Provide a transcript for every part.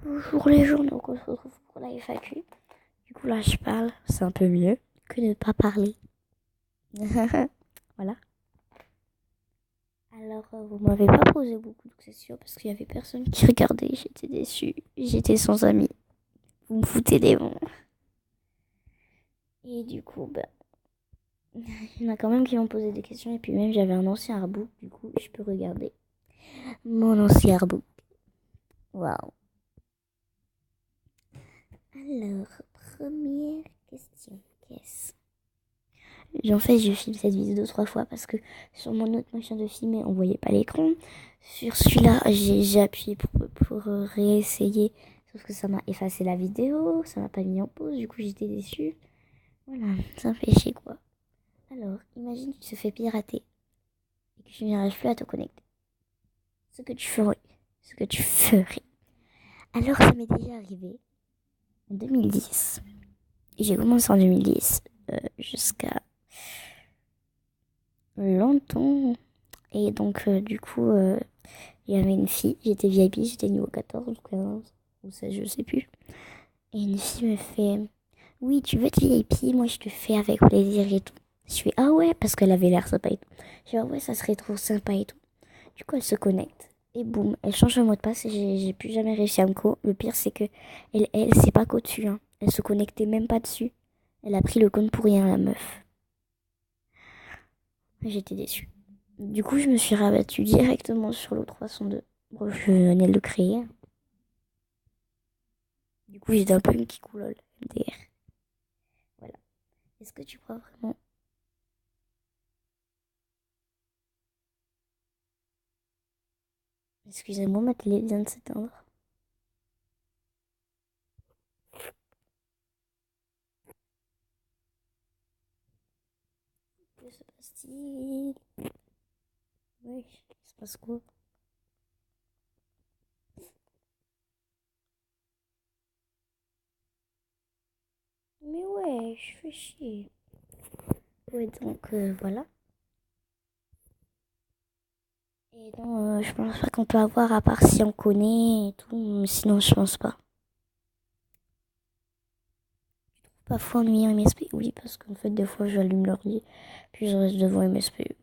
Bonjour les gens, donc on se retrouve pour la FAQ. Du coup là je parle, c'est un peu mieux que de ne pas parler. Voilà. Alors vous m'avez pas posé beaucoup de questions parce qu'il y avait personne qui regardait, j'étais déçue, j'étais sans amis. Vous me foutez des bons. Et du coup, il y en a quand même qui m'ont posé des questions et puis même j'avais un ancien artbook, du coup je peux regarder mon ancien artbook. Waouh. Alors, première question. Qu'est-ce En fait, je filme cette vidéo 2-3 fois parce que sur mon autre machin de filmer, on voyait pas l'écran. Sur celui-là, j'ai appuyé pour réessayer. Sauf que ça m'a effacé la vidéo, ça m'a pas mis en pause, du coup j'étais déçue. Voilà, ça me fait chier quoi. Alors, imagine tu te fais pirater et que tu n'arrives plus à te connecter. Ce que tu ferais. Ce que tu ferais. Alors, ça m'est déjà arrivé en 2010. Et j'ai commencé en 2010 jusqu'à longtemps. Et donc, du coup, il y avait une fille, j'étais VIP, j'étais niveau 14 ou 15 ou 16, je sais plus. Et une fille me fait oui, tu veux être VIP, moi je te fais avec plaisir et tout. Je fais ah ouais, parce qu'elle avait l'air sympa et tout. Je fais ah ouais, ça serait trop sympa et tout. Du coup, elle se connecte et boum, elle change le mot de passe et j'ai plus jamais réussi à me co. Le pire, c'est que elle s'est pas co dessus, hein. Elle se connectait même pas dessus. Elle a pris le compte pour rien, la meuf. J'étais déçue. Du coup, je me suis rabattue directement sur le 302. Bon, je venais de le créer. Du coup, j'étais un peu une kikoulol, MDR. Voilà. Est-ce que tu crois vraiment... Excusez-moi, ma télé vient de s'éteindre. Que se passe-t-il? Ouais, il se passe quoi? Mais ouais, je fais chier. Ouais, donc voilà. Et donc, je pense pas qu'on peut avoir à part si on connaît et tout. Sinon, je pense pas. Parfois ennuyant MSP, oui, parce qu'en fait, des fois, j'allume l'ordi, puis je reste devant MSP.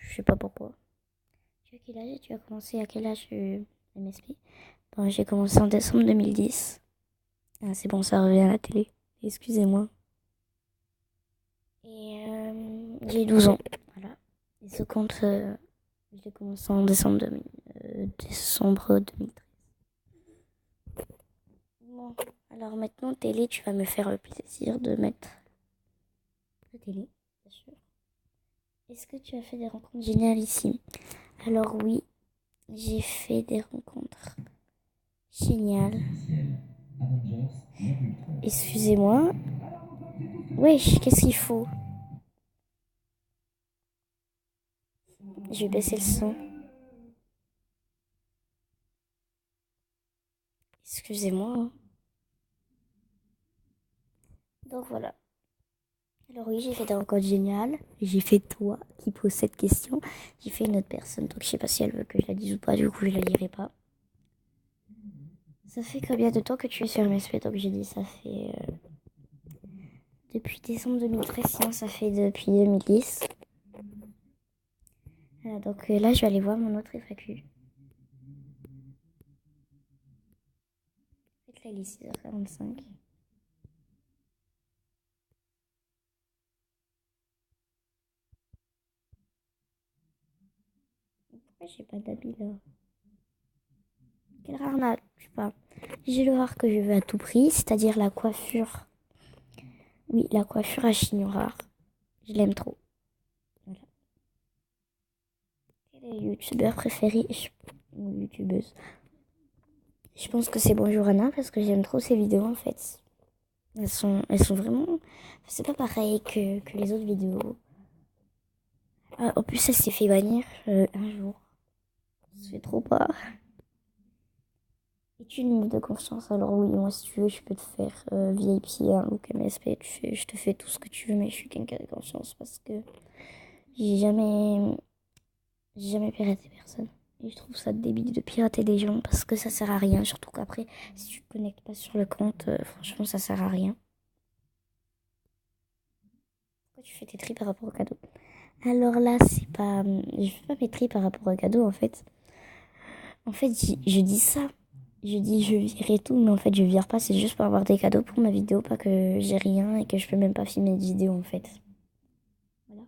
Je sais pas pourquoi. Tu as quel âge? Tu as commencé à quel âge MSP? Bon, j'ai commencé en décembre 2010. Ah, c'est bon, ça revient à la télé. Excusez-moi. Et j'ai 12 ans. Voilà. Et ce compte, je l'ai commencé en décembre 2013. Bon, alors maintenant, télé, tu vas me faire le plaisir de mettre la télé, bien sûr. Est-ce que tu as fait des rencontres géniales ici? Alors oui, j'ai fait des rencontres géniales. Excusez-moi. Wesh, qu'est-ce qu'il faut? Je vais baisser le son. Excusez-moi, hein. Donc voilà. Alors oui, j'ai fait des rencontres géniales. J'ai fait toi qui pose cette question. J'ai fait une autre personne. Donc je sais pas si elle veut que je la dise ou pas. Du coup, je la dirai pas. Ça fait combien de temps que tu es sur MSP? Donc j'ai dit ça fait depuis décembre 2013. Sinon ça fait depuis 2010. Voilà, donc là je vais aller voir mon autre FAQ. En fait là il est 6h45. Pourquoi j'ai pas d'habit là? Quelle arnaque, je sais pas. J'ai le rare que je veux à tout prix, c'est-à-dire la coiffure. Oui, la coiffure à chignon rare. Je l'aime trop. Voilà. Quel est le youtubeur préféré ou youtubeuse? Je pense que c'est Bonjour Anna parce que j'aime trop ses vidéos en fait. Elles sont vraiment... C'est pas pareil que les autres vidéos. Ah, en plus, elle s'est fait bannir un jour. Ça fait trop peur. Es-tu une meuf de confiance? Alors oui, moi si tu veux, je peux te faire VIP, un look MSP. Je te fais tout ce que tu veux, mais je suis quelqu'un de confiance parce que j'ai jamais piraté personne. Et je trouve ça débile de pirater des gens parce que ça sert à rien. Surtout qu'après, si tu te connectes pas sur le compte, franchement, ça sert à rien. Pourquoi tu fais tes tris par rapport au cadeau? Alors là, c'est pas. Je fais pas mes tris par rapport au cadeau en fait. En fait, je dis ça. Je dis je vire et tout, mais en fait, je vire pas. C'est juste pour avoir des cadeaux pour ma vidéo, pas que j'ai rien et que je peux même pas filmer de vidéo en fait. Voilà.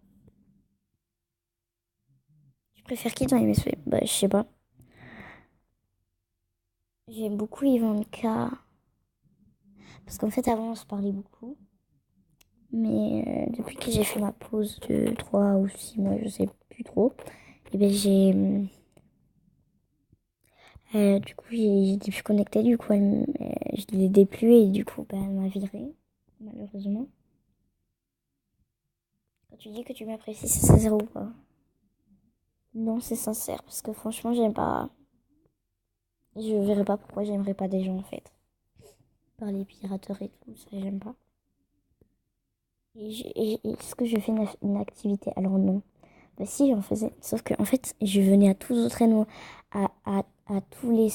Tu préfères qui dans les MSP? Bah, je sais pas. J'aime beaucoup Ivanka. Parce qu'en fait, avant, on se parlait beaucoup. Mais depuis que j'ai fait ma pause de 3 ou 6 mois, je sais plus trop, et ben du coup, j'étais plus connectée. Du coup, je l'ai déplu et du coup, ben, elle m'a virée, malheureusement. Quand tu dis que tu m'apprécies, c'est sincère ou pas? Non, c'est sincère parce que franchement, j'aime pas. Je verrais pas pourquoi j'aimerais pas des gens en fait. Par les pirateurs et tout, ça, j'aime pas. Est-ce que je fais une activité? Alors non. Bah si, j'en faisais. Sauf que en fait, je venais à tous les entraînements, à tous les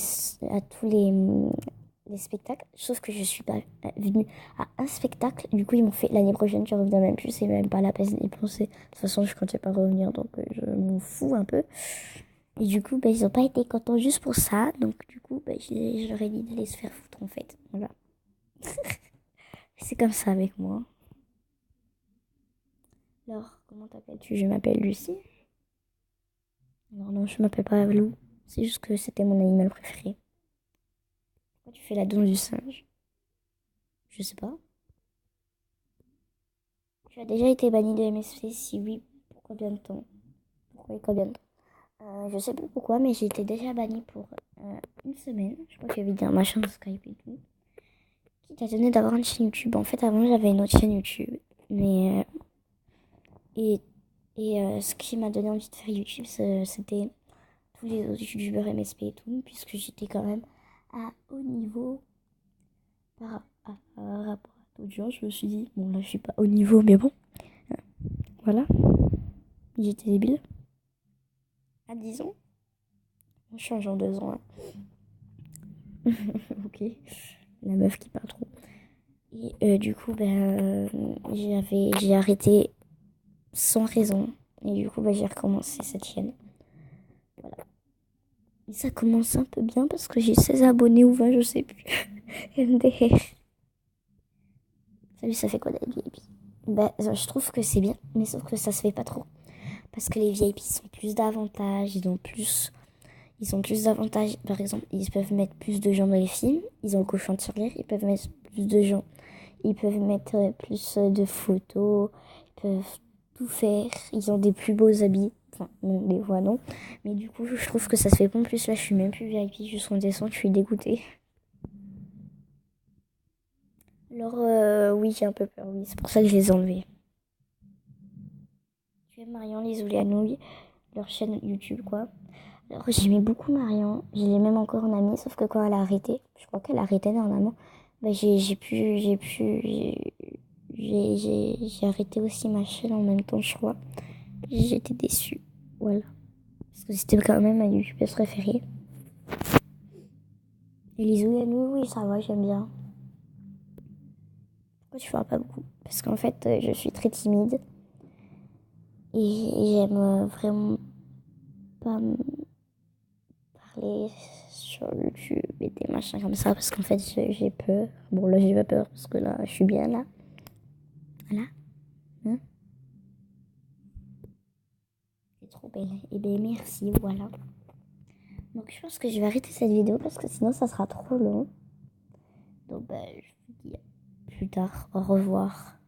spectacles. Sauf que je suis pas venue à un spectacle. Du coup, ils m'ont fait l'année prochaine, tu reviens même plus. C'est même pas la peine d'y penser. De toute façon, je comptais pas revenir, donc je m'en fous un peu. Et du coup, bah, ils ont pas été contents juste pour ça. Donc du coup, bah, je leur ai dit d'aller se faire foutre en fait. Voilà. C'est comme ça avec moi. Alors, comment t'appelles-tu? Je m'appelle Lucie. Alors non, je m'appelle pas Lou. C'est juste que c'était mon animal préféré. Pourquoi tu fais la danse du singe? Je sais pas. Tu as déjà été banni de MSP? Si oui, pour combien de temps? Pourquoi et combien de temps? Je sais plus pourquoi, mais j'ai été déjà bannie pour une semaine. Je crois qu'il y avait un machin de Skype et tout. Qui t'a donné d'avoir une chaîne YouTube? En fait, avant, j'avais une autre chaîne YouTube. Mais. Et, ce qui m'a donné envie de faire YouTube, c'était tous les autres YouTubeurs MSP et tout. Puisque j'étais quand même à haut niveau par rapport à d'autres gens. Je me suis dit, bon, là, je suis pas au niveau, mais bon. Voilà. J'étais débile. À 10 ans. On change en 2 ans. Hein. Ok. La meuf qui parle trop. Et du coup, ben, j'ai arrêté sans raison. Et du coup, ben, j'ai recommencé cette chaîne. Voilà. Et ça commence un peu bien parce que j'ai 16 abonnés ou 20, je sais plus. MDR. Salut, ça fait quoi d'être VIP? Ben, je trouve que c'est bien, mais sauf que ça se fait pas trop. Parce que les VIP sont plus d'avantages, ils ont plus d'avantages. Par exemple, ils peuvent mettre plus de gens dans les films, ils ont le cochon de survie, ils peuvent mettre plus de gens. Ils peuvent mettre plus de photos, ils peuvent tout faire. Ils ont des plus beaux habits. Enfin, non, des fois non. Mais du coup, je trouve que ça se fait pas en plus. Là, je suis même plus VIP, je suis en descente, je suis dégoûtée. Alors, oui, j'ai un peu peur, oui. C'est pour ça que je les ai enlevés. Tu aimes Marion, les Oulianouilles, leur chaîne YouTube, quoi. Alors, j'aimais beaucoup Marion. Je l'ai même encore en amie, sauf que quand elle a arrêté, je crois qu'elle a arrêté normalement, bah, j'ai arrêté aussi ma chaîne en même temps, je crois. J'étais déçue. Voilà. Parce que c'était quand même ma youtubeuse préférée. Et les Oulianouilles, oui, ça va, j'aime bien. Pourquoi tu parles pas beaucoup? Parce qu'en fait, je suis très timide. Et j'aime vraiment pas me parler sur YouTube et des machins comme ça. Parce qu'en fait, j'ai peur. Bon, là, j'ai pas peur parce que là, je suis bien là. Voilà. Hein? C'est trop belle. Et bien, merci. Voilà. Donc, je pense que je vais arrêter cette vidéo parce que sinon, ça sera trop long. Donc, bah, je vous dis à plus tard. Au revoir.